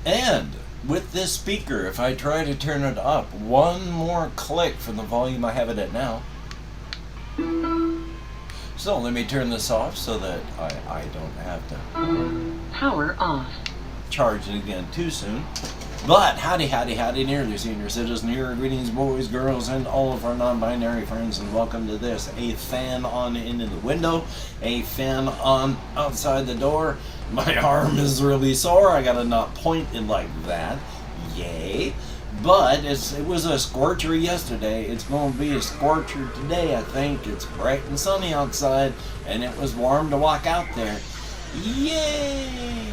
And with this speaker, if I try to turn it up one more click from the volume I have it at now. So let me turn this off so that I don't have to power off. Charge it again too soon. But howdy nearly senior citizen here. Greetings boys, girls, and all of our non-binary friends, and welcome to this. A fan on in the window, a fan on outside the door. My arm is really sore. I gotta not point it like that. Yay. But it was a scorcher yesterday. It's going to be a scorcher today, I think. It's bright and sunny outside, and it was warm to walk out there. Yay!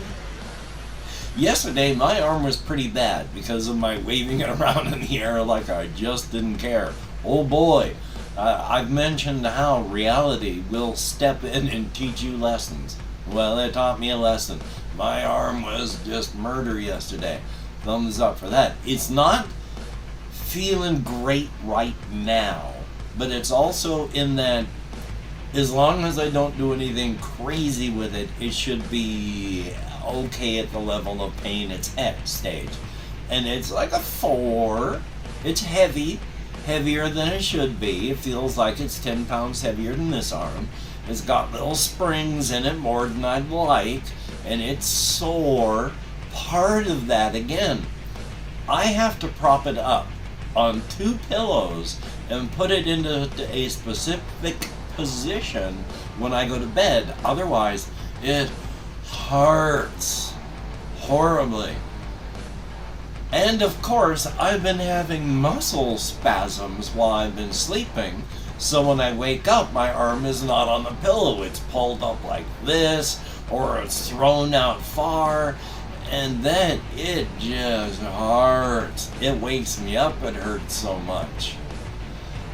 Yesterday, my arm was pretty bad because of my waving it around in the air like I just didn't care. Oh boy, I've mentioned how reality will step in and teach you lessons. Well, it taught me a lesson. My arm was just murder yesterday. Thumbs up for that. It's not feeling great right now, but it's also in that as long as I don't do anything crazy with it, it should be okay at the level of pain it's at stage. And it's like a 4. It's heavy, heavier than it should be. It feels like it's 10 pounds heavier than this arm. It's got little springs in it more than I'd like, and it's sore. Part of that, again, I have to prop it up on 2 pillows and put it into a specific position when I go to bed. Otherwise, it hurts horribly. And of course, I've been having muscle spasms while I've been sleeping. So when I wake up, my arm is not on the pillow. It's pulled up like this, or it's thrown out far. And then it just hurts. It wakes me up, it hurts so much.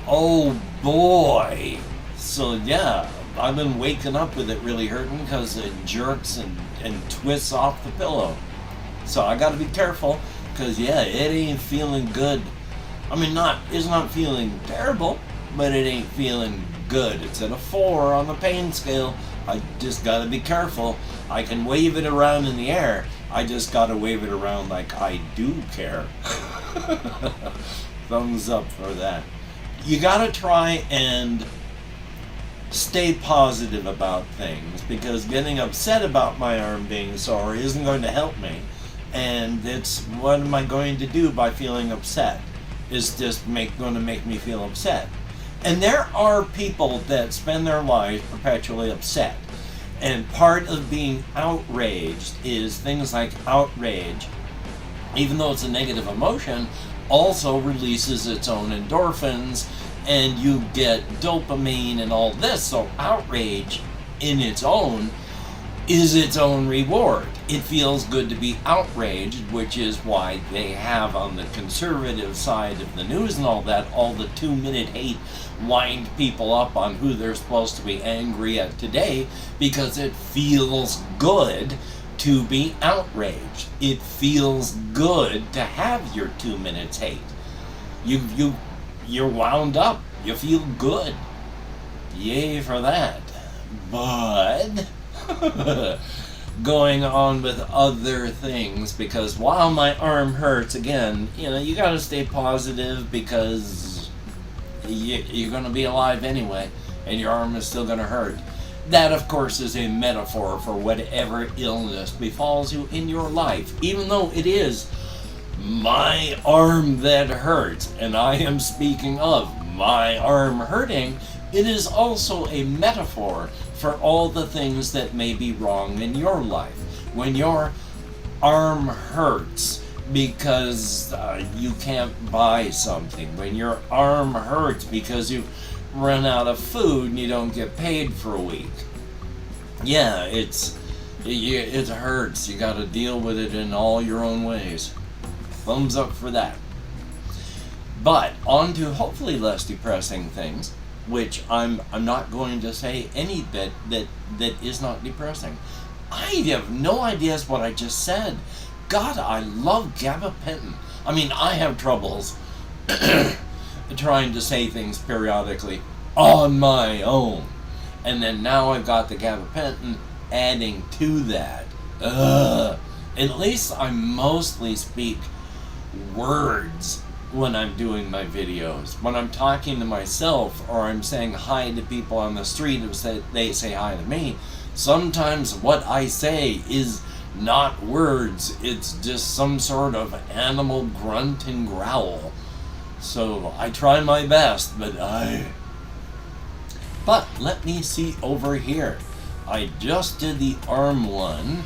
Oh boy. So yeah, I've been waking up with it really hurting because it jerks and twists off the pillow. So I gotta be careful because yeah, it ain't feeling good. I mean, it's not feeling terrible, but it ain't feeling good. It's at a 4 on the pain scale. I just gotta be careful. I can wave it around in the air. I just gotta wave it around like I do care. Thumbs up for that. You gotta try and stay positive about things, because getting upset about my arm being sore isn't going to help me. And it's, what am I going to do by feeling upset? Is just going to make me feel upset. And there are people that spend their lives perpetually upset. And part of being outraged is things like outrage, even though it's a negative emotion, also releases its own endorphins, and you get dopamine and all this. So outrage in its own is its own reward. It feels good to be outraged, which is why they have on the conservative side of the news and all that, all the 2-minute hate wind people up on who they're supposed to be angry at today, because it feels good to be outraged. It feels good to have your 2 minutes hate. You're wound up. You feel good. Yay for that. But going on with other things, because while my arm hurts, again, you gotta stay positive, because you're gonna be alive anyway, and your arm is still gonna hurt. That, of course, is a metaphor for whatever illness befalls you in your life, even though it is my arm that hurts, and I am speaking of my arm hurting. It is also a metaphor for all the things that may be wrong in your life. When your arm hurts because you can't buy something, when your arm hurts because you run out of food and you don't get paid for a week. Yeah, it hurts. You got to deal with it in all your own ways. Thumbs up for that. But on to hopefully less depressing things, which I'm not going to say any bit that is not depressing. I have no idea what I just said. God, I love gabapentin. I mean, I have troubles trying to say things periodically on my own. And then now I've got the gabapentin adding to that. At least I mostly speak words when I'm doing my videos. When I'm talking to myself or I'm saying hi to people on the street who they say hi to me, sometimes what I say is not words, it's just some sort of animal grunt and growl. So I try my best, but let me see over here. I just did the arm one.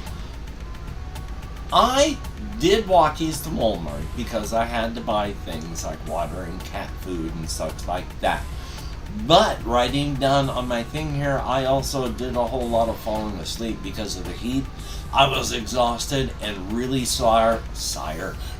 I did walkies to Walmart because I had to buy things like water and cat food and such like that. But writing down on my thing here, I also did a whole lot of falling asleep because of the heat. I was exhausted and really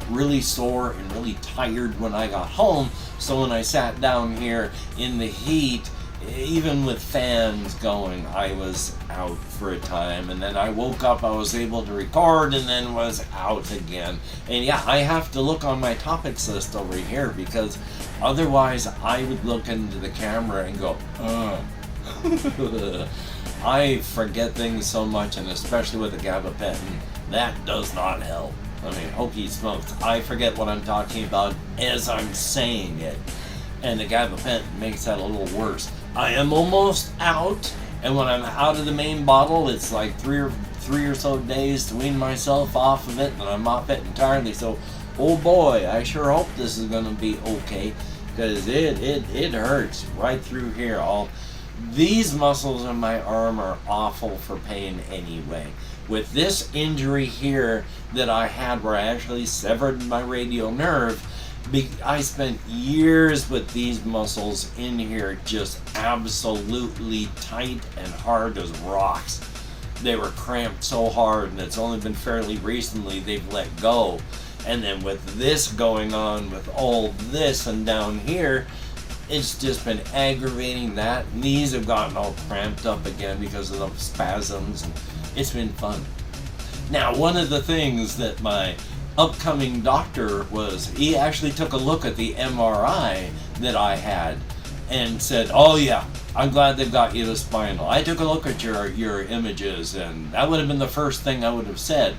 really sore and really tired when I got home. So when I sat down here in the heat, even with fans going, I was out for a time, and then I woke up, I was able to record, and then was out again. And yeah, I have to look on my topics list over here, because otherwise I would look into the camera and go, I forget things so much, and especially with the gabapentin, that does not help. I mean, hokey smokes, I forget what I'm talking about as I'm saying it, and the gabapentin makes that a little worse. I am almost out, and when I'm out of the main bottle, it's like three or so days to wean myself off of it, and I'm off it entirely. So, oh boy, I sure hope this is going to be okay, because it hurts right through here. These muscles in my arm are awful for pain anyway. With this injury here that I had, where I actually severed my radial nerve, I spent years with these muscles in here just absolutely tight and hard as rocks. They were cramped so hard, and it's only been fairly recently they've let go. And then with this going on, with all this and down here, it's just been aggravating. That knees have gotten all cramped up again because of the spasms, and it's been fun. Now, one of the things that my upcoming doctor he actually took a look at the MRI that I had and said, oh yeah, I'm glad they've got you the spinal. I took a look at your images, and that would have been the first thing I would have said.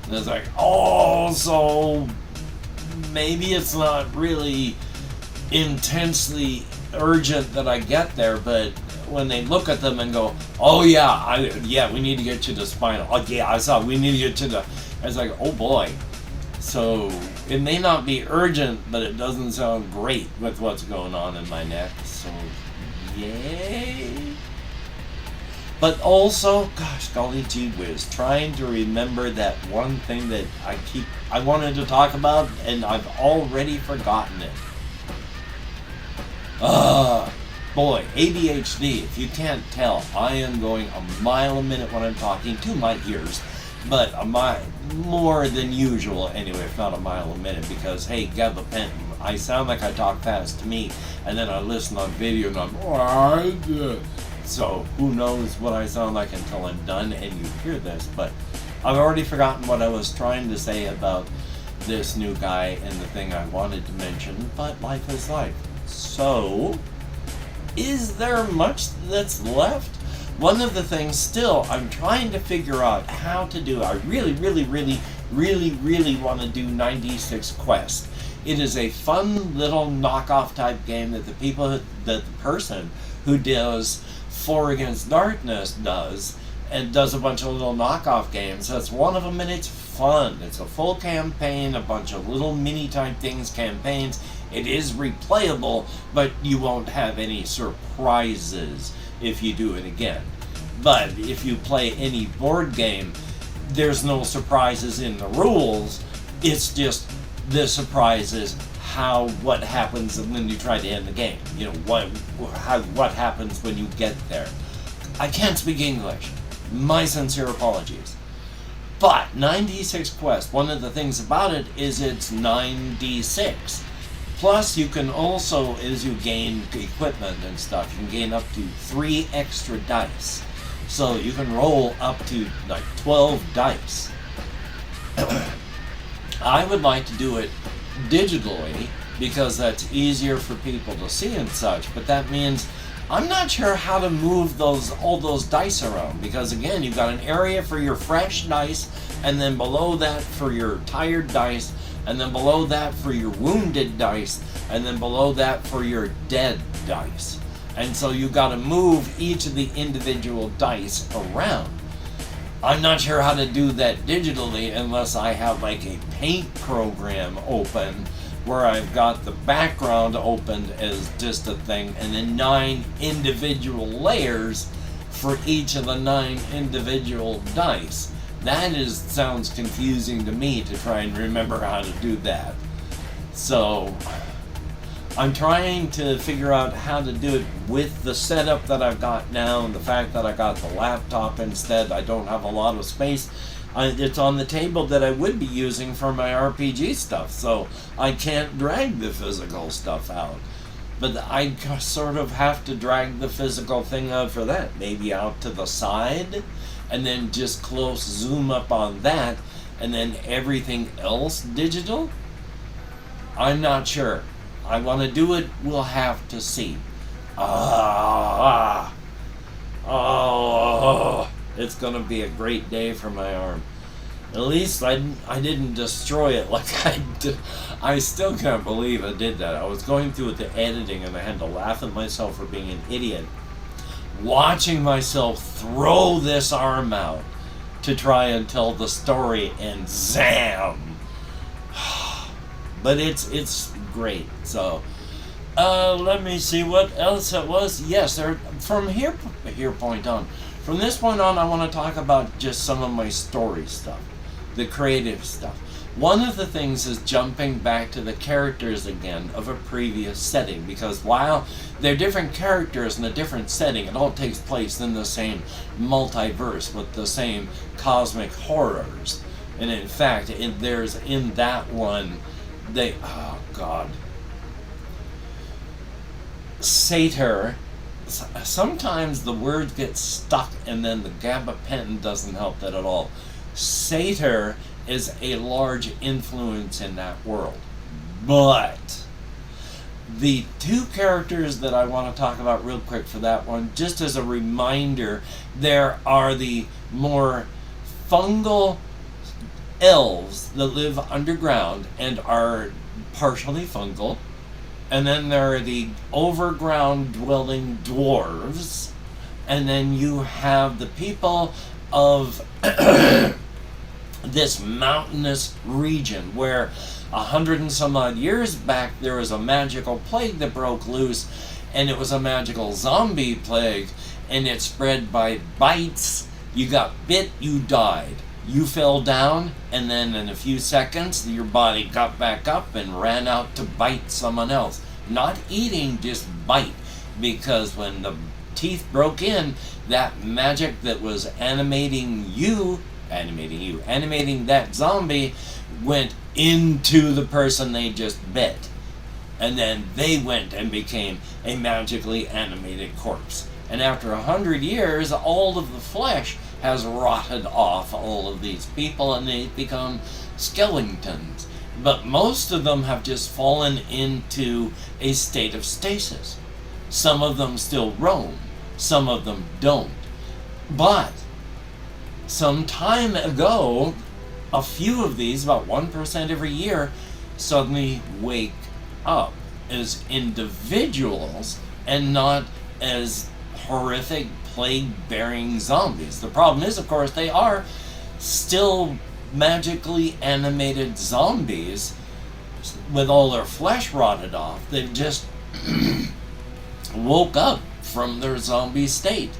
And I was like, oh, so maybe it's not really intensely urgent that I get there, but when they look at them and go, oh yeah, we need to get you to spinal. Oh yeah, I saw, we need to get you to, I was like, oh boy. So it may not be urgent, but it doesn't sound great with what's going on in my neck. So yay. But also, gosh golly gee whiz, trying to remember that one thing that I wanted to talk about, and I've already forgotten it. Boy, ADHD, if you can't tell, I am going a mile a minute when I'm talking to my ears, but a mile more than usual anyway, if not a mile a minute, because hey, gabapentin, I sound like I talk fast to me, and then I listen on video and I'm, so who knows what I sound like until I'm done and you hear this, but I've already forgotten what I was trying to say about this new guy and the thing I wanted to mention, but life is life. So, is there much that's left? One of the things still I'm trying to figure out how to do, I really want to do 96 Quest. It is a fun little knockoff type game that the person who does 4 Against Darkness does, and does a bunch of little knockoff games. That's one of them, and it's fun. It's a full campaign, a bunch of little mini type things, campaigns. It is replayable, but you won't have any surprises if you do it again. But if you play any board game, there's no surprises in the rules. It's just the surprises what happens when you try to end the game. You know, what happens when you get there. I can't speak English. My sincere apologies. But 96 Quest, one of the things about it is it's 9d6. Plus, you can also, as you gain equipment and stuff, you can gain up to 3 extra dice. So you can roll up to like 12 dice. I would like to do it digitally because that's easier for people to see and such, but that means I'm not sure how to move all those dice around, because again, you've got an area for your fresh dice, and then below that for your tired dice, and then below that for your wounded dice, and then below that for your dead dice. And so you've got to move each of the individual dice around. I'm not sure how to do that digitally unless I have like a paint program open where I've got the background opened as just a thing, and then 9 individual layers for each of the 9 individual dice. That sounds confusing to me to try and remember how to do that. So I'm trying to figure out how to do it with the setup that I've got now, and the fact that I got the laptop instead. I don't have a lot of space. It's on the table that I would be using for my RPG stuff, so I can't drag the physical stuff out. But I sort of have to drag the physical thing out for that. Maybe out to the side, and then just close zoom up on that, and then everything else digital? I'm not sure. I want to do it, we'll have to see. It's going to be a great day for my arm. At least I didn't destroy it like I did. I still can't believe I did that. I was going through the editing and I had to laugh at myself for being an idiot. Watching myself throw this arm out to try and tell the story, and zam! But it's great. So let me see what else it was. Yes, from from this point on, I want to talk about just some of my story stuff, the creative stuff. One of the things is jumping back to the characters again of a previous setting, because while they're different characters in a different setting, it all takes place in the same multiverse with the same cosmic horrors. And in fact, there's in that one, Satyr. Sometimes the word gets stuck and then the gabapentin doesn't help that at all. Satyr is a large influence in that world. But the 2 characters that I want to talk about real quick for that one, just as a reminder, there are the more fungal elves that live underground and are partially fungal. And then there are the overground dwelling dwarves. And then you have the people of this mountainous region where 100 and some odd years back there was a magical plague that broke loose, and it was a magical zombie plague, and it spread by bites. You got bit, you died. You fell down, and then in a few seconds, your body got back up and ran out to bite someone else. Not eating, just bite. Because when the teeth broke in, that magic that was animating that zombie went into the person they just bit. And then they went and became a magically animated corpse. And after 100 years, all of the flesh has rotted off all of these people, and they become skeletons. But most of them have just fallen into a state of stasis. Some of them still roam, some of them don't. But some time ago, a few of these, about 1% every year, suddenly wake up as individuals and not as horrific plague-bearing zombies. The problem is, of course, they are still magically animated zombies with all their flesh rotted off. They've just woke up from their zombie state.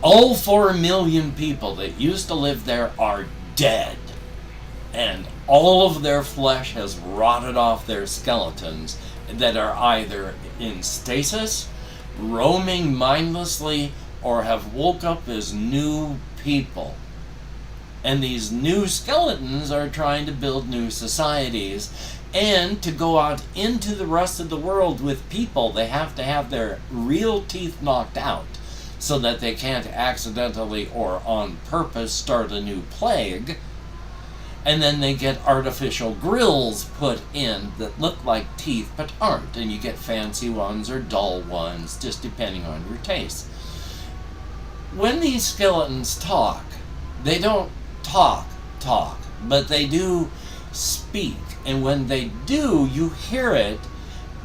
All 4 million people that used to live there are dead, and all of their flesh has rotted off their skeletons that are either in stasis, roaming mindlessly, or have woke up as new people. And these new skeletons are trying to build new societies. And to go out into the rest of the world with people, they have to have their real teeth knocked out so that they can't accidentally or on purpose start a new plague. And then they get artificial grills put in that look like teeth but aren't. And you get fancy ones or dull ones, just depending on your taste. When these skeletons talk, they don't talk, but they do speak. And when they do, you hear it,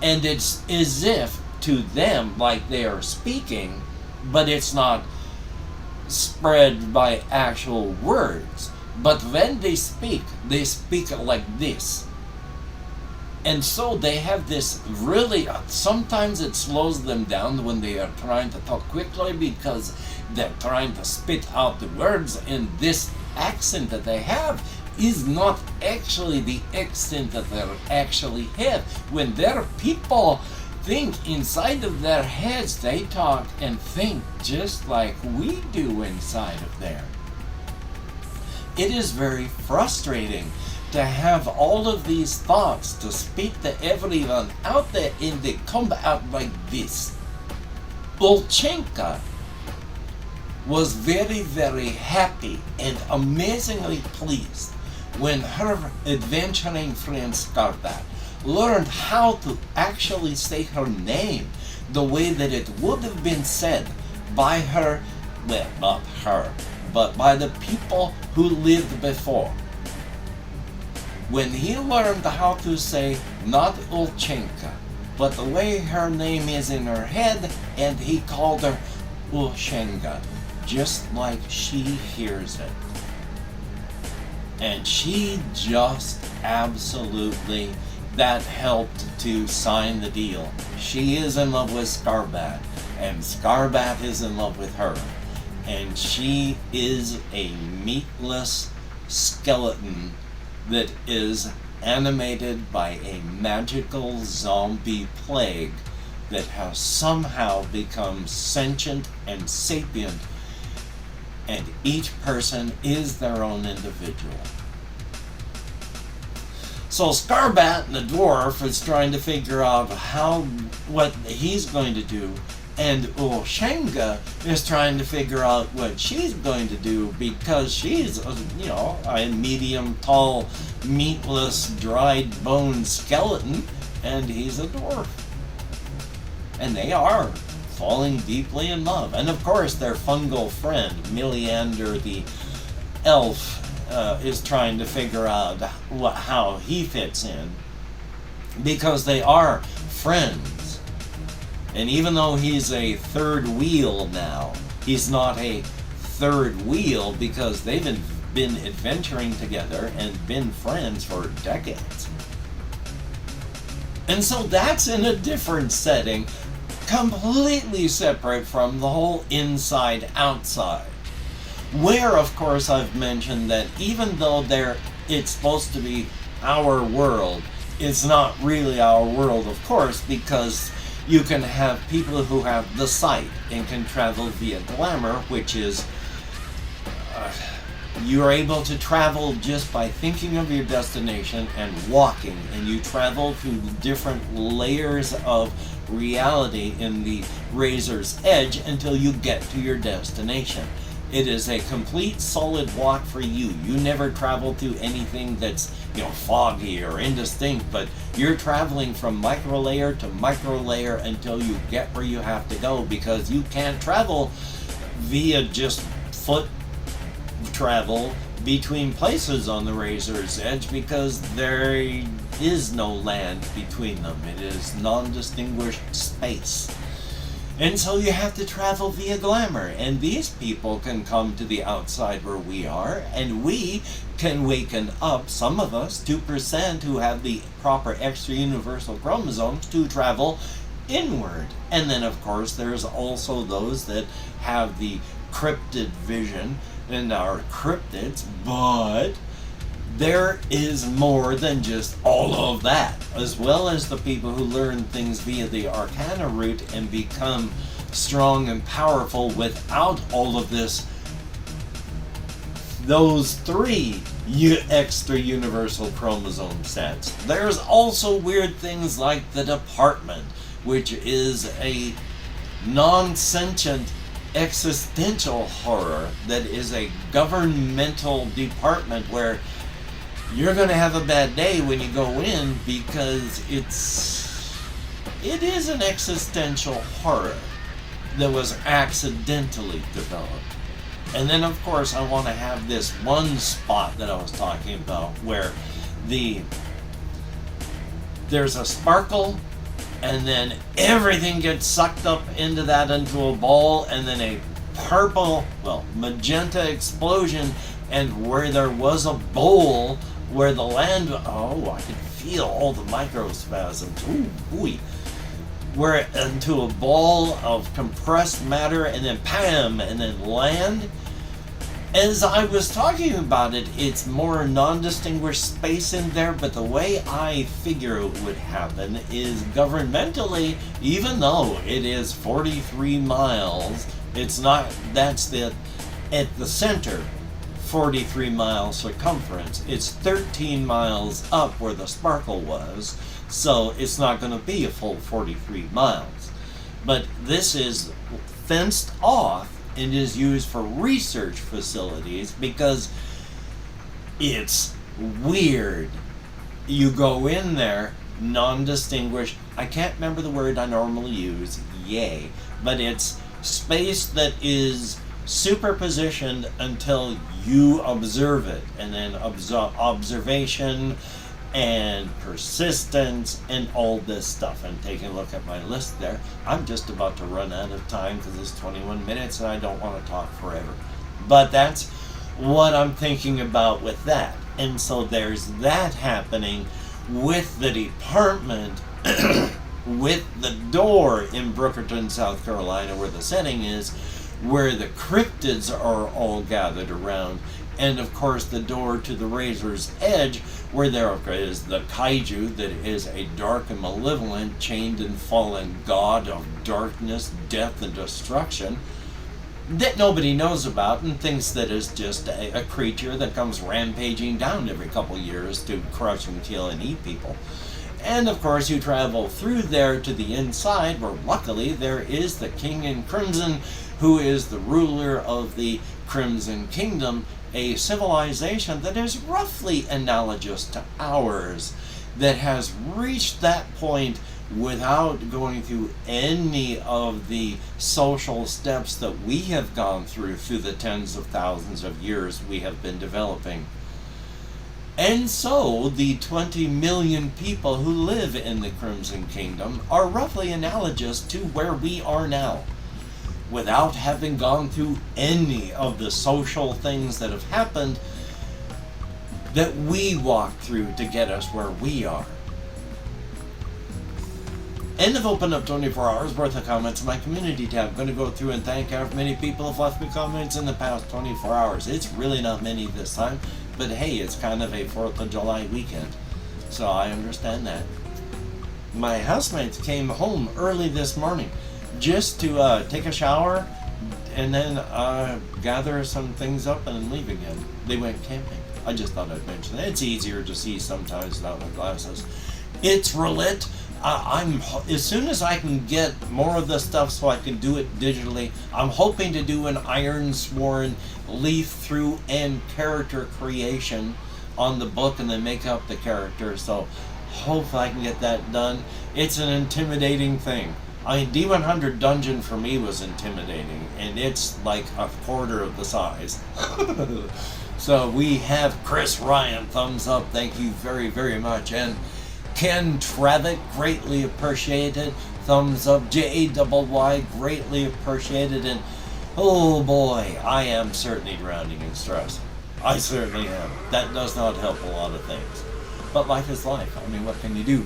and it's as if to them like they are speaking, but it's not spread by actual words. But when they speak like this. And so they have this really, sometimes it slows them down when they are trying to talk quickly because they're trying to spit out the words, and this accent that they have is not actually the accent that they actually have. When their people think inside of their heads, they talk and think just like we do inside of there. It is very frustrating to have all of these thoughts to speak to everyone out there, and they come out like this. Ulchenka was very, very happy and amazingly pleased when her adventuring friend Skarbat learned how to actually say her name the way that it would have been said by her, well, not her, but by the people who lived before. When he learned how to say not Ulchenka, but the way her name is in her head, and he called her Ulchenka, just like she hears it. And she just absolutely, that helped to sign the deal. She is in love with Skarbat, and Skarbat is in love with her. And she is a meatless skeleton that is animated by a magical zombie plague that has somehow become sentient and sapient, and each person is their own individual. So Skarbat, the dwarf, is trying to figure out what he's going to do, and Ulchenka is trying to figure out what she's going to do, because she's, a medium tall, meatless, dried bone skeleton, and he's a dwarf. And they are falling deeply in love. And of course, their fungal friend, Miliander the elf, is trying to figure out how he fits in, because they are friends. And even though he's a third wheel now, he's not a third wheel, because they've been adventuring together and been friends for decades. And so that's in a different setting, completely separate from the whole inside-outside. Where, of course, I've mentioned that even though it's supposed to be our world, it's not really our world, of course, because you can have people who have the sight and can travel via glamour, which is you're able to travel just by thinking of your destination and walking, and you travel through different layers of reality in the razor's edge until you get to your destination. It is a complete solid walk for you. You never travel through anything that's, foggy or indistinct, but you're traveling from micro layer to micro layer until you get where you have to go, because you can't travel via just foot travel between places on the razor's edge, because there is no land between them. It is non-distinguished space. And so you have to travel via glamour, and these people can come to the outside where we are, and we can waken up, some of us, 2% who have the proper extra universal chromosomes, to travel inward. And then of course there's also those that have the cryptid vision and are cryptids, but there is more than just all of that, as well as the people who learn things via the Arcana route and become strong and powerful without all of this. Those 3 extra universal chromosome sets. There's also weird things like the Department, which is a non-sentient existential horror that is a governmental department where you're going to have a bad day when you go in, because it is an existential horror that was accidentally developed. And then, of course, I want to have this one spot that I was talking about where there's a sparkle, and then everything gets sucked up into a ball, and then a purple, magenta explosion, and where there was a bowl where the land, I could feel all the microspasms, ooh, where into a ball of compressed matter, and then PAM, and then land. As I was talking about it, it's more non-distinguished space in there, but the way I figure it would happen is governmentally, even though it is 43 miles, it's not, that's at the center, 43 mile circumference. It's 13 miles up where the sparkle was, so it's not going to be a full 43 miles. But this is fenced off and is used for research facilities because it's weird. You go in there, non-distinguished, I can't remember the word I normally use, but it's space that is superpositioned until you observe it, and then observation and persistence and all this stuff. And taking a look at my list there, I'm just about to run out of time because it's 21 minutes and I don't want to talk forever. But that's what I'm thinking about with that. And so there's that happening with the department with the door in Brookerton, South Carolina, where the setting is, where the cryptids are all gathered around. And of course the door to the Razor's Edge, where there is the kaiju that is a dark and malevolent, chained and fallen god of darkness, death, and destruction that nobody knows about and thinks that is just a creature that comes rampaging down every couple years to crush and kill and eat people. And of course you travel through there to the inside, where luckily there is the King in Crimson, who is the ruler of the Crimson Kingdom, a civilization that is roughly analogous to ours, that has reached that point without going through any of the social steps that we have gone through the tens of thousands of years we have been developing. And so the 20 million people who live in the Crimson Kingdom are roughly analogous to where we are now, without having gone through any of the social things that have happened that we walked through to get us where we are. And I've opened up 24 hours worth of comments in my community tab. I'm going to go through and thank how many people have left me comments in the past 24 hours. It's really not many this time, but hey, it's kind of a 4th of July weekend, so I understand that. My housemates came home early this morning just to take a shower and then gather some things up and leave again. They went camping. I just thought I'd mention that. It's easier to see sometimes without my glasses. It's relit. As soon as I can get more of the stuff so I can do it digitally, I'm hoping to do an Iron Sworn leaf through and character creation on the book and then make up the character. So hopefully I can get that done. It's an intimidating thing. I mean, D100 Dungeon for me was intimidating, and it's like a quarter of the size. So we have Chris Ryan, thumbs up, thank you very, very much. And Ken Travick, greatly appreciated, thumbs up. J-A-Y-Y, greatly appreciated. And oh boy, I am certainly drowning in stress. I certainly am. That does not help a lot of things. But life is life. I mean, what can you do?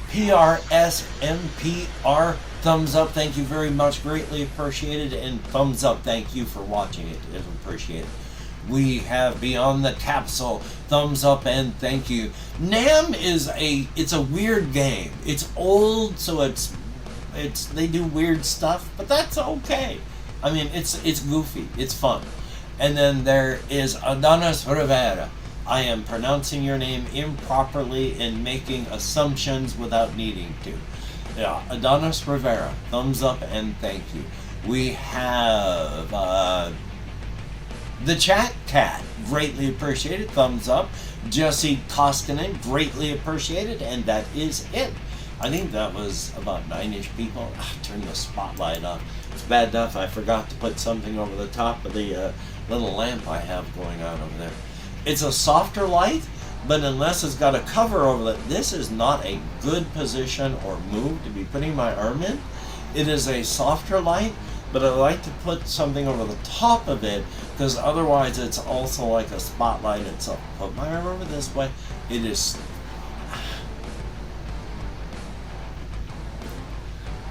PRSMPR, thumbs up, thank you very much, greatly appreciated. And thumbs up, thank you for watching it, it's appreciated. We have Beyond the Capsule, thumbs up and thank you. NAM is it's a weird game. It's old, so they do weird stuff, but that's okay. I mean, it's goofy, it's fun. And then there is Adonis Rivera. I am pronouncing your name improperly and making assumptions without needing to. Yeah, Adonis Rivera, thumbs up and thank you. We have The chat cat, greatly appreciated. Thumbs up. Jesse Koskinen, greatly appreciated. And that is it. I think that was about 9-ish people. Turn the spotlight on. It's bad enough I forgot to put something over the top of the little lamp I have going on over there. It's a softer light, but unless it's got a cover over it, this is not a good position or move to be putting my arm in. It is a softer light, but I like to put something over the top of it because otherwise it's also like a spotlight itself. Put my arm over this way. It is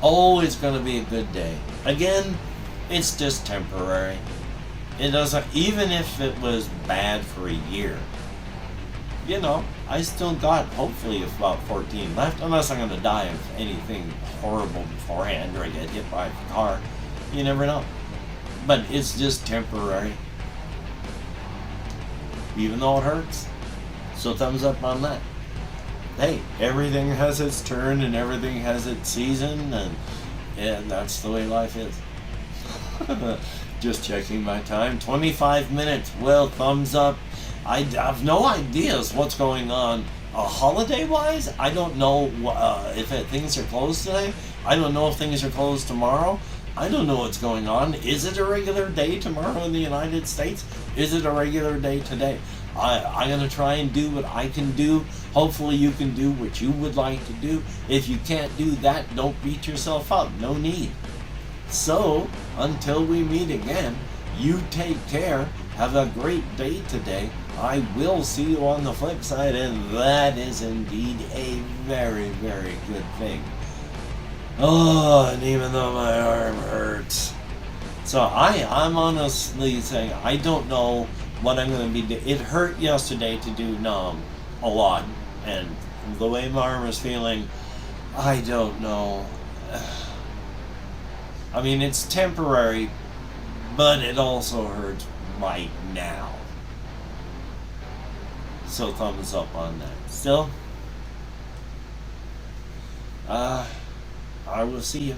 always going to be a good day. Again, it's just temporary. It doesn't, even if it was bad for a year, you know, I still got hopefully about 14 left, unless I'm going to die of anything horrible beforehand or I get hit by a car. You never know. But it's just temporary. Even though it hurts. So thumbs up on that. Hey, everything has its turn and everything has its season, and that's the way life is. Just checking my time. 25 minutes. Well, thumbs up. I have no ideas what's going on holiday-wise. I don't know if things are closed today. I don't know if things are closed tomorrow. I don't know what's going on. Is it a regular day tomorrow in the United States? Is it a regular day today? I'm going to try and do what I can do. Hopefully you can do what you would like to do. If you can't do that, don't beat yourself up. No need. So, until we meet again, you take care. Have a great day today. I will see you on the flip side, and that is indeed a very, very good thing. Oh, and even though my arm hurts. So I'm honestly saying I don't know what I'm going to be doing. It hurt yesterday to do numb a lot. And the way my arm is feeling, I don't know. I mean, it's temporary, but it also hurts right now. So thumbs up on that. Still, I will see you.